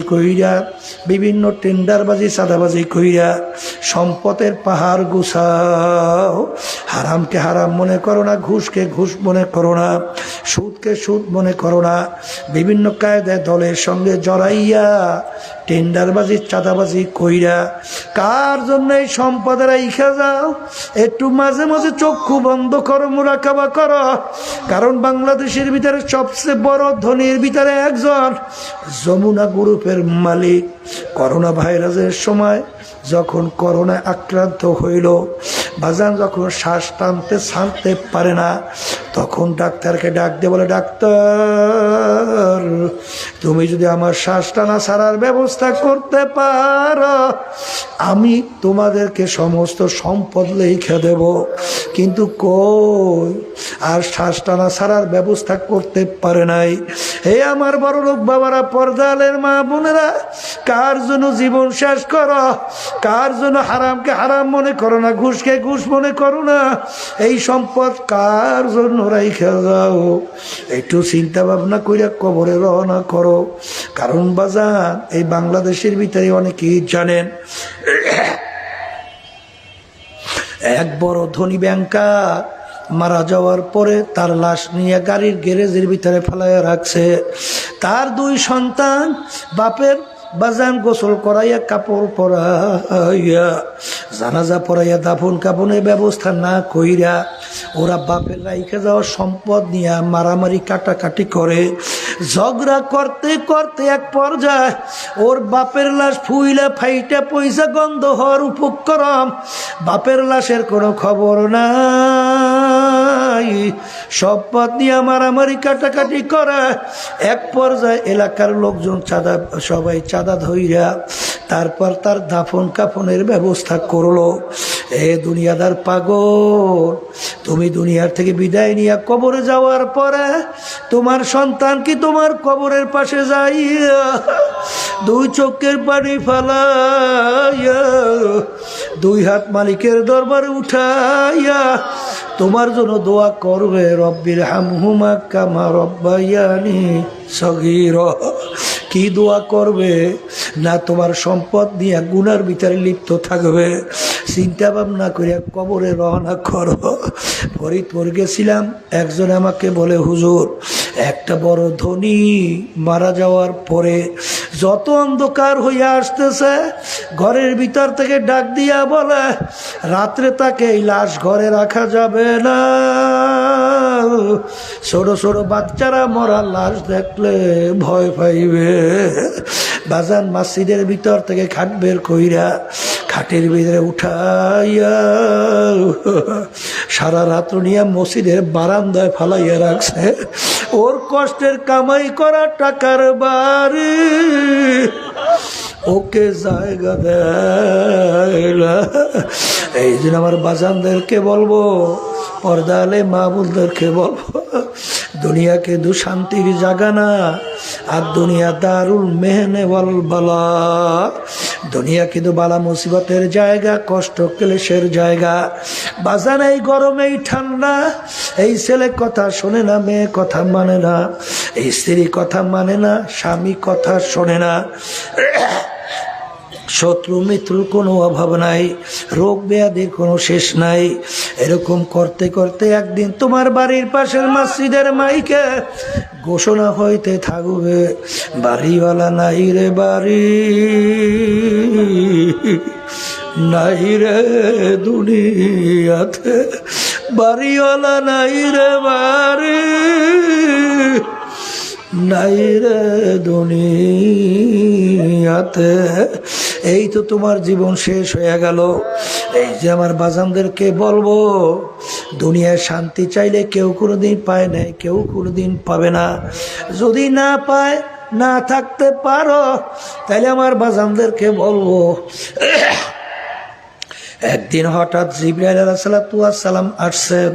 কইরা, বিভিন্ন টেন্ডারবাজি চাঁদাবাজি কইরা সম্পদের পাহাড় গুছাও। হারামকে হারাম মনে করো না, ঘুষকে ঘুষ মনে করো না, সুদকে সুদ মনে করো না। বিভিন্ন কায়দায় দলের সঙ্গে জড়াইয়া টেন্ডারবাজি চাঁদাবাজি কইরা কার জন্য এই সম্পদের ইখা যাও। একটু মাঝে মাঝে চক্ষু বন্ধ করো, মুরাকাবা করো। কারণ বাংলাদেশের ভিতরে সবচেয়ে বড় ধনীর ভিতরে একজন যমুনা গ্রুপের মালিক। করোনা ভাইরাসের সময় যখন করোনায় আক্রান্ত হইল, বাজান যখন শ্বাস টানতে ছাড়তে পারে না, তখন ডাক্তারকে ডাক দিয়ে বলে, ডাক্তার তুমি যদি আমার শ্বাস টানা ছাড়ার ব্যবস্থা করতে পারো, আমি তোমাদেরকে সমস্ত সম্পদ লিখে দেব। কিন্তু কই, আর শ্বাস টানা ছাড়ার ব্যবস্থা করতে পারে নাই। হে আমার বড় লোক বাবারা, পর্দালের মা বোনেরা, কার জন্য জীবন শেষ করো, কার জন্য হারামকে হারাম মনে করো না, ঘুষকে ঘুষ মনে করো না, এই সম্পদ কার জন্য রাইখা যাও। একটু চিন্তা ভাবনা কইরা কবরে রওনা করো। কারণ বাজান, এই বাংলাদেশের ভিতরে অনেকেই জানেন, এক বড় ধনী ব্যাংকার মারা যাওয়ার পরে তার লাশ নিয়ে গাড়ির গ্যারেজের ভিতরে ফেলাইয়া রাখছে। তার দুই সন্তান বাপের বাজান গোসল করাইয়া, কাপড় পরাইয়া, জানাজা পরাইয়া, দাফন কাফনের ব্যবস্থা না কইরা ওরা বাপের রাইখে যাওয়া সম্পদ নিয়ে মারামারি কাটাকাটি করে। ঝগড়া করতে করতে এক পর্যায়ে ওর বাপের লাশ ফুইলা ফাইটা পয়সা গন্ধ হওয়ার উপক্রম। বাপের লাশের কোনো খবর নাই, সম্পদ নিয়ে মারামারি কাটাকাটি করে। এক পর্যায়ে এলাকার লোকজন সবাই চাঁদা ধইরা তারপর তার দাফন কাফনের ব্যবস্থা করলো। এ দুনিয়াদার পাগল, তুমি দুনিয়ার থেকে বিদায় নিয়ে কবরে যাওয়ার পরে তোমার সন্তান কি তোমার কবরের পাশে যাইয়া দুই চোখের পানি ফালাইয়া, দুই হাত মালিকের দরবারে উঠাইয়া তোমার জন্য দোয়া করবে, রব্বির হামহুমা কামা রব্বায়ানি সগীরা। কি দোয়া করবে না, তোমার সম্পদ নিয়ে গুনার ভিতরে লিপ্ত থাকবে। চিন্তা ভাবনা করে কবরে রওনা করো। ফরিদপুর গেছিলাম, একজন আমাকে বলে, হুজুর একটা বড় ধনী মারা যাওয়ার পরে যত অন্ধকার হইয়া আসতেছে, ঘরের ভিতর থেকে ডাক দিয়া বলে, রাত্রে তাকে এই লাশ ঘরে রাখা যাবে না। ছোট ছোট বাচ্চারা মরা লাশ দেখলে ভয় পাইবে। বাজান মসজিদের ভিতর থেকে খাট বের কইরা খাটের ভিতরে উঠাইয়া সারা রাত্র নিয়ে মসজিদের বারান্দায় ফালাইয়া রাখছে। ওর কষ্টের কামাই করা টাকার বাড়ি ওকে জায়গা দেয়। এই জন্য আমার বাজানদেরকে বলবো, পর্দালে মাহবুবদেরকে বলবো, দুনিয়াকে দু শান্তির জায়গা না, আর দুনিয়া দারুল মেহনে ওয়াল বালা। দুনিয়া কিন্তু বালা মুসিবতের জায়গা, কষ্ট ক্লেশের জায়গা। বাজান এই গরমে, এই ঠান্ডা, এই ছেলে কথা শোনে না, মেয়ে কথা মানে না, এই স্ত্রী কথা মানে না, স্বামী কথা শোনে না, শত্রু মিত্রুর কোনো অভাব নাই, রোগ ব্যাধির কোনো শেষ নাই। এরকম করতে করতে একদিন তোমার বাড়ির পাশের মসজিদের মাইকে ঘোষণা হইতে থাকবে, বাড়িওয়ালা নাই রে বাড়ি, নাই রে দুনিয়াতে, বাড়িওয়ালা নাই রে বাড়ি, নাই রে দুনিয়াতে। এই তো তোমার জীবন শেষ হয়ে গেল। এই যে আমার বাজানদেরকে বলবো, দুনিয়ায় শান্তি চাইলে কেউ কোনোদিন পায় নাই, কেউ কোনোদিন পাবে না। যদি না পায়, না থাকতে পারো, তাহলে আমার বাজানদেরকে বলবো, একদিন হঠাৎ জিবরাইল আলাইহিস সালাম আসছেন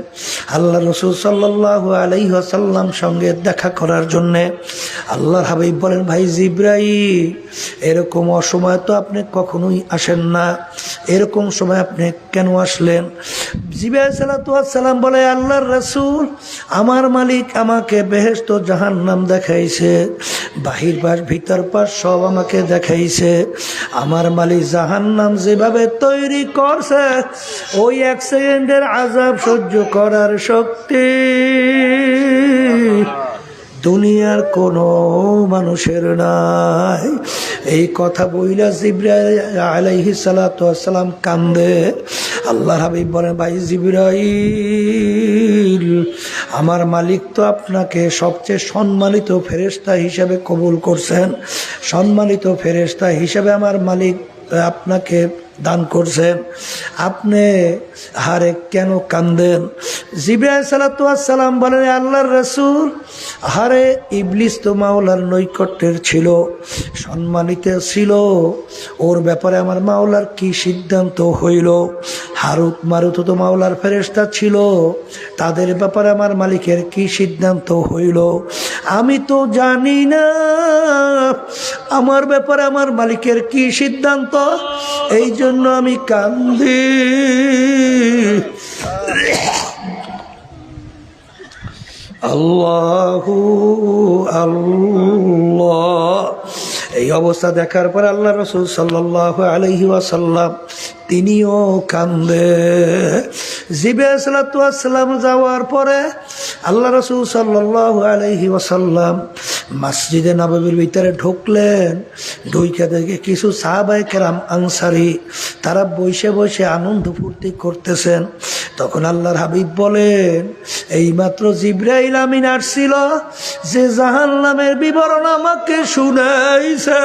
আল্লাহ রাসূল সাল্লাল্লাহু আলাইহি ওয়াসাল্লাম সঙ্গে দেখা করার জন্য। আল্লাহর হাবিব বলেন, ভাই জিবরাইল, এরকম অসময় তো আপনি কখনোই আসেন না, এরকম সময় আপনি কেন আসলেন? জিবরাইল সালাম বলে, আল্লাহর রাসূল, আমার মালিক আমাকে বেহেশত জাহান্নাম দেখাইছে, বাহির পাশ ভিতর পাশ সব আমাকে দেখাইছে। আমার মালিক জাহান্নাম যেভাবে তৈরি করছে, ওই এক সেকেন্ডের আযাব সহ্য করার শক্তি দুনিয়ার কোনো মানুষের নাই। এই কথা বইলা জিবরাইল আলাইহিস সালাম কান্দে। আল্লাহর হাবিব বলেন, ভাই জিবরাইল, আমার মালিক তো আপনাকে সবচেয়ে সম্মানিত ফেরেশতা হিসেবে কবুল করছেন, সম্মানিত ফেরেশতা হিসেবে আমার মালিক আপনাকে দান করছেন, আপনি হারে কেন কান্দেন? জিবরাইল সালাম বলেন, আল্লাহর রাসূল, হারে ইবলিস তো মাওলার নৈকট্যের ছিল, সম্মানিত ছিল, ওর ব্যাপারে আমার মাওলার কি সিদ্ধান্ত হইল? হারুত মারুত তো মাওলার ফেরেশতা ছিল, তাদের ব্যাপারে আমার মালিকের কি সিদ্ধান্ত হইল? আমি তো জানি না আমার ব্যাপারে আমার মালিকের কি সিদ্ধান্ত, এই জন্য আমি কান্দি। আল্লাহু আল্লাহ। এই অবস্থা দেখার পর আল্লাহ রাসূল সাল্লাল্লাহু আলাইহি ওয়াসাল্লাম তিনিও কান্দে। জিবরাইল সালাম যাওয়ার পরে আল্লাহ রাসূল সাল্লাল্লাহু আলাইহি ওয়াসাল্লাম মসজিদে নববীর ভিতরে ঢুকলেন। ঢুকে দেখে কিছু সাহাবায়ে কেরাম আনসারী তারা বসে বসে আনন্দ ফুর্তি করতেছেন। তখন আল্লাহর হাবিব বলেন, এইমাত্র জিবরাইল আমিন আসছিল, যে জাহান্নামের বিবরণ আমাকে শুনাইছে,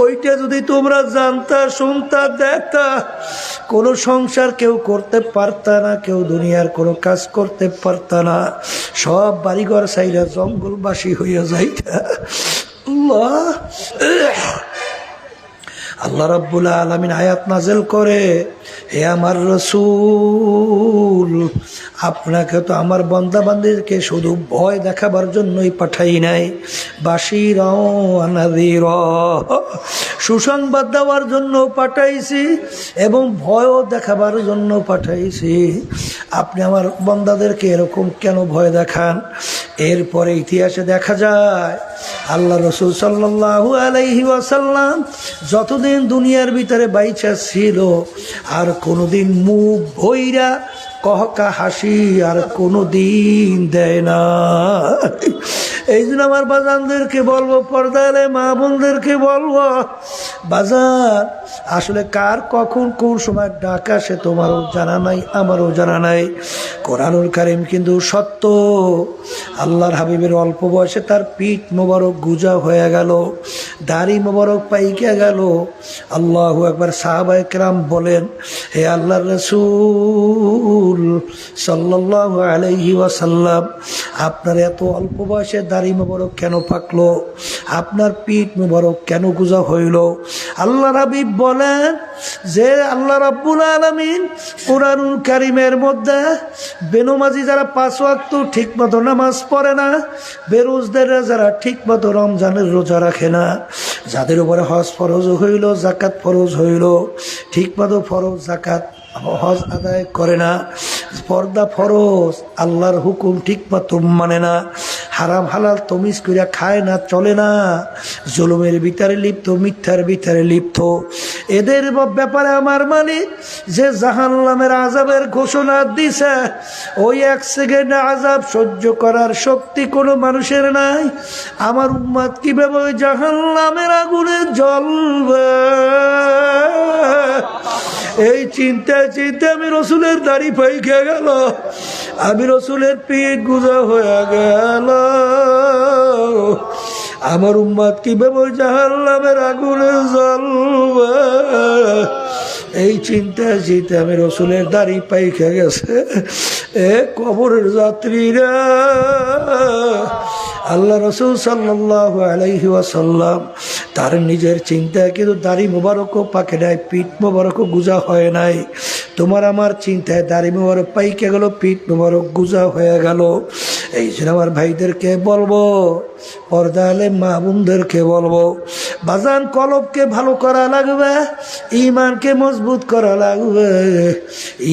ওইটা যদি তোমরা জানতা, শুনতা, দেখতা, কোনো সংসার কেউ করতে পারতা না, কেউ দুনিয়ার কোনো কাজ করতে পারতা না, সব বাড়িঘর সাইরা জঙ্গলবাসী হইয়া যাইতা। আল্লাহ রাব্বুল আলামিন আয়াত নাযিল করে, হে আমার রাসূল, আপনাকে তো আমার বান্দা বান্দীদেরকে শুধু ভয় দেখাবার জন্যই পাঠাই নাই, বাশীরা ওয়া নাযীরা, সুসংবাদ দেওয়ার জন্য পাঠাইছি এবং ভয়ও দেখাবার জন্য পাঠাইছি। আপনি আমার বান্দাদেরকে এরকম কেন ভয় দেখান? এরপরে ইতিহাসে দেখা যায় আল্লাহ রাসূল সাল্লাল্লাহু আলাইহি ওয়াসাল্লাম যতদিন দুনিয়ার ভিতরে বাইচা ছিল, আর কোনোদিন মুখ ভইরা কহকা হাসি আর কোনো দিন দেয় না। এই জন্য আমার বাজানদেরকে বলবো, পর্দালে মা বোনদেরকে বলবো, বাজান, আসলে কার কখন কোন সময় ডাক আসে তোমারও জানা নাই, আমারও জানা নাই। কোরআনুল কারীম কিন্তু সত্য। আল্লাহর হাবিবের অল্প বয়সে তার পিঠ মোবারক গুজা হয়ে গেল, দাড়ি মোবারক পাইকে গেল। আল্লাহু আকবার। সাহাবায়ে কেরাম বলেন, হে আল্লাহর রাসূল সাল্লাল্লাহু আলাইহি ওয়াসাল্লাম, আপনার এত অল্প বয়সে দাড়ি মোবারক কেন পাকলো? আপনার পিঠ মোবারক কেন গুজা হইল? আল্লাহর হাবিব বলেন যে আল্লাহ রাব্বুল আলামিন কোরআনুল কারীমের মধ্যে বেনমাজি যারা 5 ওয়াক্ত ঠিকমতো নামাজ পড়ে না, বেরোজদাররা যারা ঠিকমতো রমজানের রোজা রাখে না, যাদের উপরে হজ ফরজ হইল, যাকাত ফরজ হইল, ঠিকমতো ফরজ যাকাত হজ আদায় করে না, পর্দা ফরজ, আল্লাহর হুকুম ঠিকমতো মানে না, হারাম হালাল তমিজ কইরা খায় না, চলে না, জুলুমের ভিতরে লিপ্ত, মিথ্যার ভিতরে লিপ্ত, এদের ব্যাপারে আমার মালিক যে জাহান্নামের আযাবের ঘোষণা দিছে, ওই 1 সেকেন্ড আযাব সহ্য করার শক্তি কোনো মানুষের নাই। আমার উম্মত কিভাবে ওই জাহান্নামের আগুনে জ্বলবে? এই চিন্তায় চিন্তায় আমি রসুলের দাড়ি পাইকে গেল, আমি রসুলের পিঠ গুজা হয়ে গেল। আমার উম্মত কিভাবে জাহান্নামের আগুনে জ্বলবে, এই চিন্তায় আমি রসুলের দাড়ি পাইখা গেছে। এ কবরের যাত্রীরা, আল্লাহ রসুল সাল্লাল্লাহু আলাইহি ওয়াসাল্লাম তার নিজের চিন্তায় কিন্তু দাড়ি মোবারকও পাকে নাই, পিঠ মোবারকও গুজা হয় নাই। তোমার আমার চিন্তায় দাড়ি মোবারক পাইকে গেল, পিঠ মোবারক গুজা হয়ে গেল। এই জন্য আমার ভাইদেরকে বলবো, পর্দালে মা বোনদেরকে বলবো, বাজান কলবকে ভালো করা লাগবে, ইমানকে মজবুত করা লাগবে।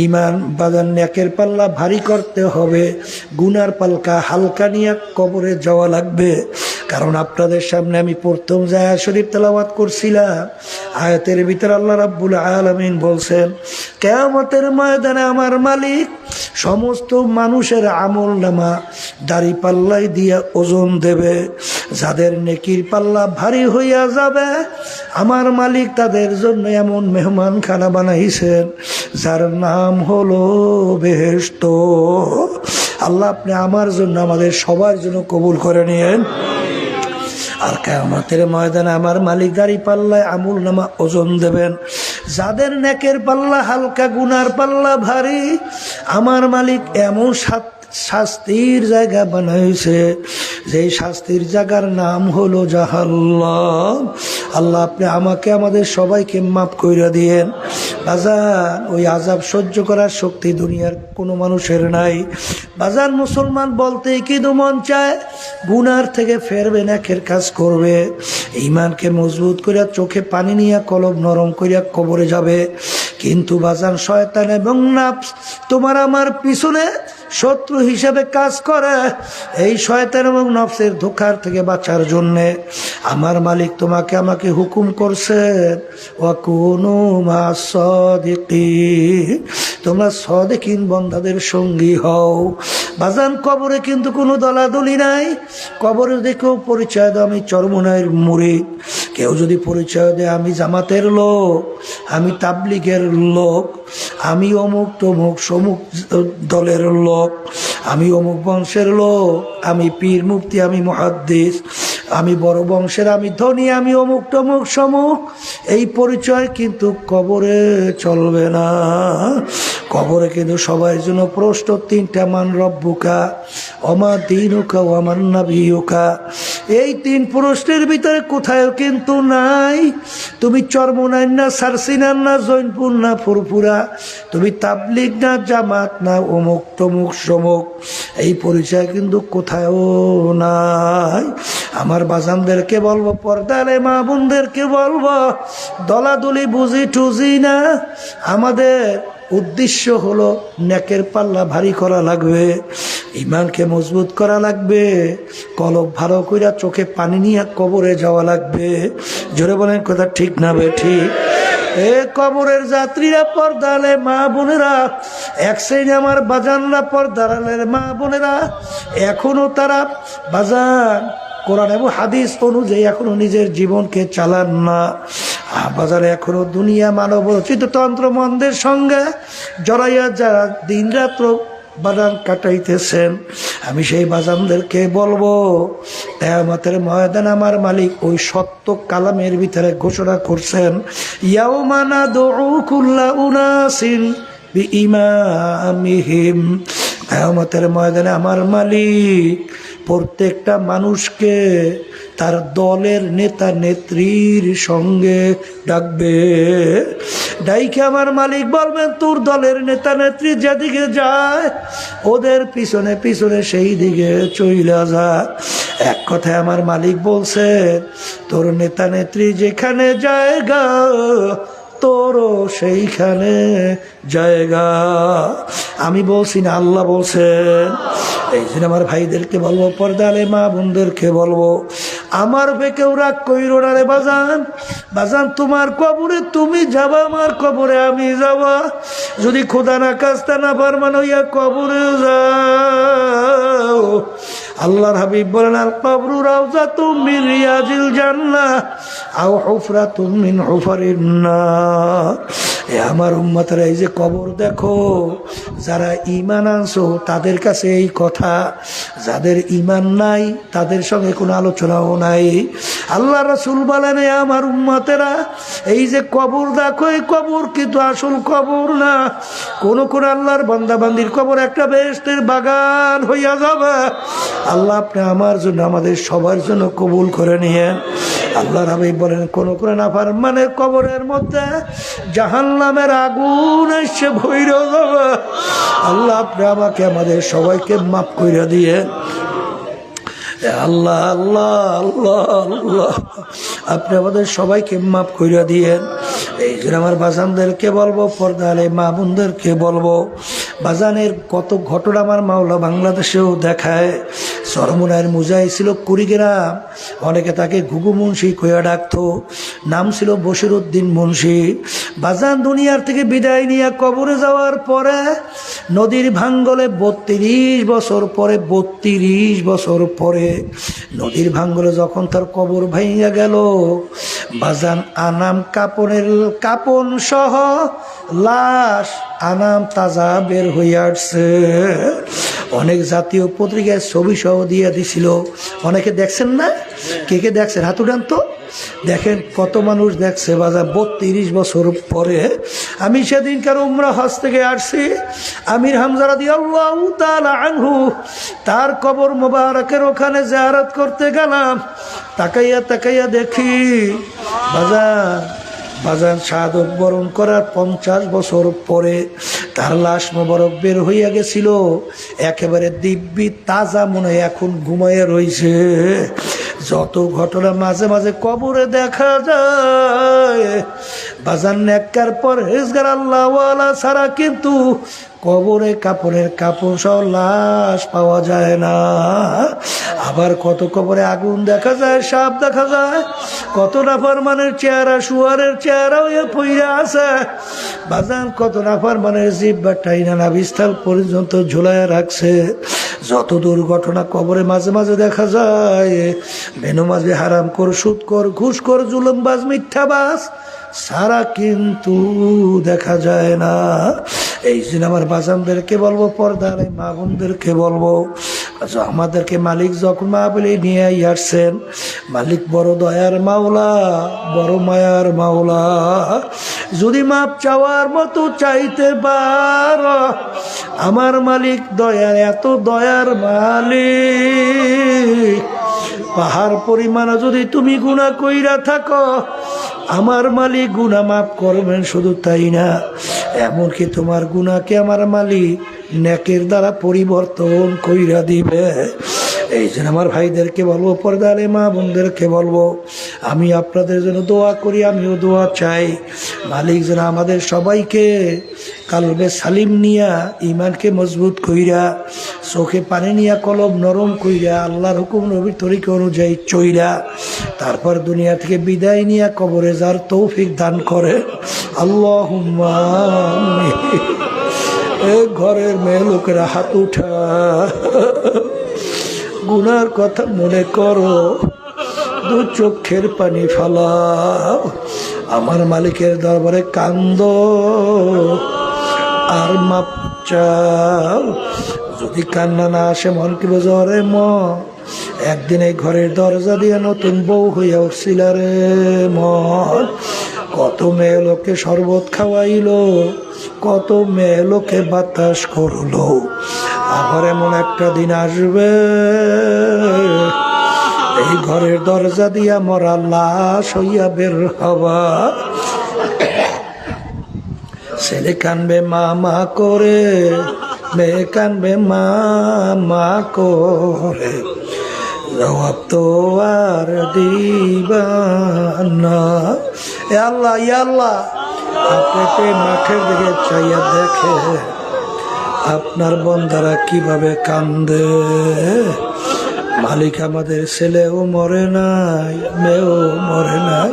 ইমান বাজান নেকের পাল্লা ভারী করতে হবে, গুনার পাল্কা হালকা নিয়ে কবরে যাওয়া লাগবে। কারণ আপনাদের সামনে আমি প্রথম আয়াত শরীফ তেলাওয়াত করছিলাম, আয়াতের ভিতরে আল্লাহ রাব্বুল আলামিন বলছেন, কিয়ামতের ময়দানে আমার মালিক সমস্ত মানুষের আমল নামা দাড়ি পাল্লাই দিয়ে ওজন দেবে। যাদের নেকির পাল্লা ভারী হইয়া যাবে, আমার মালিক তাদের জন্য এমন মেহমান খানা বানাইছেন যার নাম হলো বেহেশত। আল্লাহ আপনি আমার জন্য, আমাদের সবার জন্য কবুল করে নিয়েন। আর কিয়ামতের ময়দানে আমার মালিক দাড়ি পাল্লায় আমল নামা ওজন দেবেন। যাদের নেকের পাল্লা হালকা, গুনার পাল্লা ভারী, আমার মালিক এমন শাস্তির জায়গা বানাইছে, যে শাস্তির জায়গার নাম হলো জাহান্নাম। আল্লাহ আপনি আমাকে, আমাদের সবাইকে মাফ কইরা দিয়েন। বাজান ওই আযাব সহ্য করার শক্তি দুনিয়ার কোনো মানুষের নাই। বাজান মুসলমান বলতেই কিন্তু মন চায় গুনার থেকে ফেরবে, নেকের কাজ করবে, ঈমানকে মজবুত করিয়া চোখে পানি নিয়ে কলব নরম করিয়া কবরে যাবে। কিন্তু বাজান শয়তান এবং নফস তোমার আমার পিছনে শত্রু হিসাবে কাজ করে। এই শয়তান এবং নফসের ধোঁকার থেকে বাঁচার জন্যে আমার মালিক তোমাকে আমাকে হুকুম করছেন, ওয়াকুনু মা'আস সাদিকিন, তোমরা সাদিকিন বান্দাদের সঙ্গী হও। বাজান কবরে কিন্তু কোনো দলাদলি নাই। কবরে দেখেও পরিচয় দাও আমি চরমনাইয়ের মুরিদ। কেউ যদি পরিচয় দেয় আমি জামাতের লোক, আমি তাবলিগের লোক, আমি অমুক তমুক সমুক দলের লোক, আমি অমুক বংশের লোক, আমি পীর মুফতি, আমি মুহাদ্দিস, আমি বড় বংশের, আমি ধনী, আমি অমুক তমুক সমুক, এই পরিচয় কিন্তু কবরে চলবে না। কবরে কিন্তু সবার জন্য প্রশ্ন তিনটা, মান রব্বুকা, ওমা দীনুকা, ওয়া মান নাবিয়ুকা। এই তিন প্রশ্নের ভিতরে কোথাও কিন্তু নাই তুমি চরমনাই না, সারসিনার না, জৈনপুর না, ফুরফুরা, তুমি তাবলিগ না, জামাত না, অমুক তমুক সমুক, এই পরিচয় কিন্তু কোথাও নাই। আমার বাজানদেরকে বলবো, পর্দারে মা বোনদেরকে বলবো, দলাদলি বুঝি টুজি না। আমাদের উদ্দেশ্য হলো নেকের পাল্লা ভারী করা লাগবে, ইমানকে মজবুত করা লাগবে, কলব ভালো কইরা চোখে পানি নিয়ে কবরে যাওয়া লাগবে। জোরে বলেন কথা ঠিক না বে ঠিক? এ কবরের যাত্রীরা, পর্দালে মা বোনেরা, এক শ্রেণী আমার বাজানরা, পর্দালের মা বোনেরা, এখনো তারা বাজান কোরআন এবং হাদিস অনুযায়ী এখনো নিজের জীবনকে চালান না। বাজারে এখনো দুনিয়া মানব রচিত তন্ত্র মন্দের সঙ্গে জড়াইয়া যারা দিন রাত্র বাজান কাটাইতেছেন, আমি সেই বাজানদেরকে বলবো, কিয়ামতের ময়দান আমার মালিক ওই সত্য কালামের ভিতরে ঘোষণা করছেন, ইয়াউমা নাদউ কুল্লা উনাসিন বিইমামিহিম। কিয়ামতের ময়দানে আমার মালিক প্রত্যেকটা মানুষকে তার দলের নেতা নেত্রীর সঙ্গে ডাকবে। ডাইকে আমার মালিক বলবেন, তোর দলের নেতা নেত্রী যেদিকে যায় ওদের পিছনে পিছনে সেই দিকে চইলা যা। এক কথায় আমার মালিক বলছেন, তোর নেতা নেত্রী যেখানে জায়গা তোরও সেইখানে জায়গা। আমি বলছি না, আল্লাহ বলছেন। এই জন্য আমার ভাইদেরকে বলবো, পর্দালে মা বোনদেরকে বলবো, আমার বেকেও রাগ কইরো না রে বাজান। বাজান তোমার কবরে তুমি যাবা, আমার কবরে আমি যাবা। যদি খোদা না কাজটা না পারমান হইয়া কবরে যাও, আল্লাহর হাবিব বলেন, আল কবরু রাউযাতুম মিন রিয়াজিল জান্নাহ আও হুফরাতুম মিন হুফারিন নার। এ আমার উম্মতেরা, এই যে কবর দেখো, যারা ঈমান আনছো তাদের কাছে এই কথা, যাদের ঈমান নাই তাদের সঙ্গে কোনো আলোচনাও নাই। আল্লাহ রাসূল বলেন, এ আমার উম্মতেরা, এই যে কবর দেখো, এই কবর কিন্তু আসল কবর না। কোন কোন আল্লাহর বান্দা বান্দির কবর একটা বেহেশতের বাগান হইয়া যাবে। আল্লাহ আপনি আমার জন্য, আমাদের সবার জন্য কবুল করে নিয়েন। আল্লাহর হাবিব বলেন, কোন কোন নাফরমানের কবরের মধ্যে জাহান্নামের আগুন এসে ভইরা যাবে। আল্লাহ আপনি আমাকে, আমাদের সবাইকে মাফ কইরা দিয়েন। আল্লাহ আল্লাহ আল্লাহ আল্লাহ, আপনি আমাদের সবাইকে মাফ কইরা দিয়েন। এই যে আমার বাজানদেরকে বলবো, পর্দালে মা বোনদেরকে বলবো, বাজানের কত ঘটনা আমার মাওলা বাংলাদেশেও দেখায়। চরমনায়ের মুজাহি ছিল কুড়িগ্রাম, অনেকে তাকে ঘুঘু মুন্সি কইয়া ডাকতো, নাম ছিল বশিরউদ্দিন মুন্সি। বাজান দুনিয়ার থেকে বিদায় নিয়ে কবরে যাওয়ার পরে নদীর ভাঙ্গলে 32 বছর পরে, 32 বছর পরে নদীর ভাঙ্গলে যখন তার কবর ভাইয়া গেল, বাজান আনাম কাপন সহ লাশ আনাম তাজা বের হইয়া আসছে। অনেক জাতীয় পত্রিকায় ছবি সহ দিয়ে দিছিল, অনেকে দেখছেন না? কে কে দেখছেন হাত উঠান তো, দেখেন কত মানুষ দেখছে। বাজার 32 বছর পরে। আমি সেদিনকার উমরা হজ থেকে আসছি, আমির হামজা রাদিয়াল্লাহু তাআলা আনহু তার কবর মোবারকের ওখানে জিয়ারত করতে গেলাম। তাকাইয়া তাকাইয়া দেখি বাজান শাহাদত বরণ করার 50 বছর পরে তার লাশ মোবারক বের হইয়া গেছিল, একেবারে দিব্যি তাজা, মনে হয় এখন ঘুমাইয়া রইছে। যত ঘটনা মাঝে মাঝে কবরে দেখা যায়, বাজান নেককার পরহেজগার আল্লাহওয়ালা ছাড়া কিন্তু কবরে কাপড়ের কাপড় সহ লাশ পাওয়া যায় না। আবার কত কবরে আগুন দেখা যায়, সাপ দেখা যায়, কত নাফরমানের চেহারা শুয়ারের চেহারা হয়ে পইরা আছে। বাজান কত নাফরমানের জিহ্বা টাইনা নাভিস্থল পর্যন্ত ঝুলাইয়া রাখছে। যত দুর্ঘটনা কবরে মাঝে মাঝে দেখা যায়, বেনমাজি, হারামখোর, সুদখোর, ঘুষখোর, জুলুমবাজ, মিথ্যাবাজ সারা কিন্তু দেখা যায় না। এই জন্য আমার বাজানদেরকে বলবো, পর্দার মা বোনদেরকে বলবো, আমাদেরকে মালিক যখন মাহফিলে নিয়ে আসছেন, মালিক বড় দয়ার মাওলা, বড় মায়ার মাওলা। যদি মাপ চাওয়ার মতো চাইতে পারো, আমার মালিক দয়ার, এত দয়ার মালিক, পাহাড় পরিমাণ যদি তুমি গুনাহ কইরা থাকো, আমার মালিক গুনাহ মাফ করবেন। শুধু তাই না, এমনকি তোমার গুনাহকে আমার মালিক নেকের দ্বারা পরিবর্তন কইরা দিবে। এই জন্য আমার ভাইদেরকে বলবো, পর্দারে মা বোনদেরকে বলবো, আমি আপনাদের জন্য দোয়া করি, আমিও দোয়া চাই। মালিক যেন আমাদের সবাইকে কালবে সালিম নিয়া, ইমানকে মজবুত কইরা, চোখে পানি নিয়া, কলব নরম কইরা, আল্লাহর হুকুম নবীর তরিকা অনুযায়ী চইরা, তারপর দুনিয়া থেকে বিদায় নিয়া কবরে যার তৌফিক দান করে। আল্লাহুম্মা আমিন। ঘরের মেয়ে লোকেরা হাত উঠা, গুনার কথা মনে করো, দু চোখের পানি ফালাও, আমার মালিকের দরবারে কান্দ আর মাপ চাও। যদি কান্না না আসে, মন কি বোঝরে একদিন এই ঘরের দরজা দিয়ে নতুন বউ হইয়া উঠছিল রে মন। কত মেয়ে লোকে শরবত খাওয়াইলো, কত মেয়ে লোকে বাতাস করলো। আবার এমন একটা দিন আসবে, এই ঘরের দরজা দিয়া মরা লাশ হইয়া বের হবা। ছেলে কানবে মা মা করে, মেয়ে কানবে মা মা করে, জবাব তো আর দিবা না। এ আল্লাহ, ইয়া আল্লাহ, আপনাকে মাঠের দিকে চাইয়া দেখে আপনার বন্দারা কিভাবে কান্দে। মালিক আমাদের ছেলেও মরে নাই, মেয়েও মরে নাই,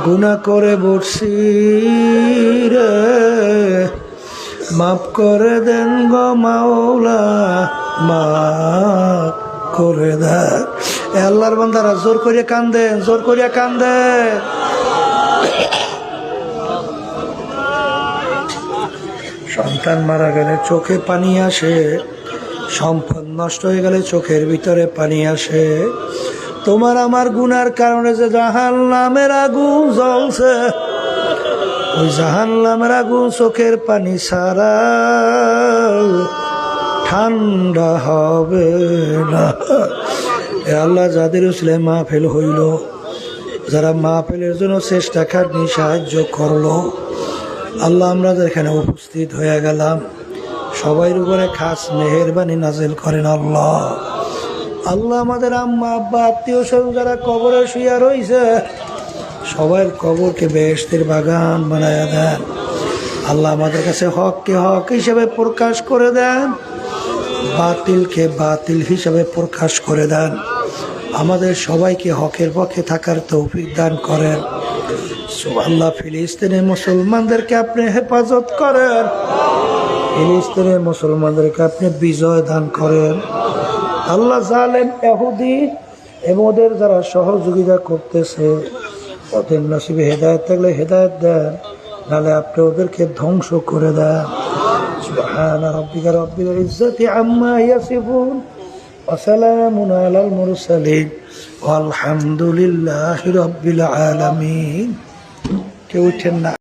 গুনাহ করে বসছি রে, মাফ করে দেন গো মাওলা, মাফ করে দেন। আল্লাহর বান্দারা জোর করিয়া কান্দে, জোর করিয়া কান্দে। সন্তান মারা গেলে চোখে পানি আসে, সম্পদ নষ্ট হয়ে গেলে চোখের ভিতরে পানি আসে। তোমার আমার গুনার কারণে যে জাহান্নামের আগুন জ্বলছে, ওই জাহান্নামের আগুন চোখের পানি ছাড়া ঠান্ডা হবে না। এ আল্লাহ, যাদের উসলে মাহফিল হইল, যারা মাহফিলের জন্য চেষ্টা খাটনি সাহায্য করলো, আল্লাহ আমরা এখানে উপস্থিত হয়ে গেলাম, সবাই উপরে খাস মেহেরবানি নাজিল করেন আল্লাহ। আল্লাহ আমাদের আম্মা আব্বা আত্মীয় স্বজন যারা কবরে শুয়ে রয়েছে, সবার কবরকে বেহেশতের বাগান বানায়া দেন আল্লাহ। আমাদের কাছে হককে হক হিসেবে প্রকাশ করে দেন, বাতিলকে বাতিল হিসেবে প্রকাশ করে দেন। আমাদের সবাইকে হকের পক্ষে থাকার তৌফিক দান করেন। আল্লাহ, ফিলিস্তিনের মুসলমানদেরকে আপনি হেফাজত করেন, ফিলিস্তিনের মুসলমানদেরকে আপনি বিজয় দান করেন। আল্লাহ, জালেম ইহুদি এবং ওদের যারা সহযোগিতা করতেছে, ওদের নসিবে হেদায়েত থাকলে হেদায়েত দেন, নাহলে আপনি ওদেরকে ধ্বংস করে দেন। সুবহানা রাব্বিকা রাব্বিল ইজ্জাতি আম্মা ইয়াসিফুন ওয়া সালামুন আলাল মুরসালিন ওয়ালহামদুলিল্লাহি রাব্বিল আলামিন। কেউ উঠেন না।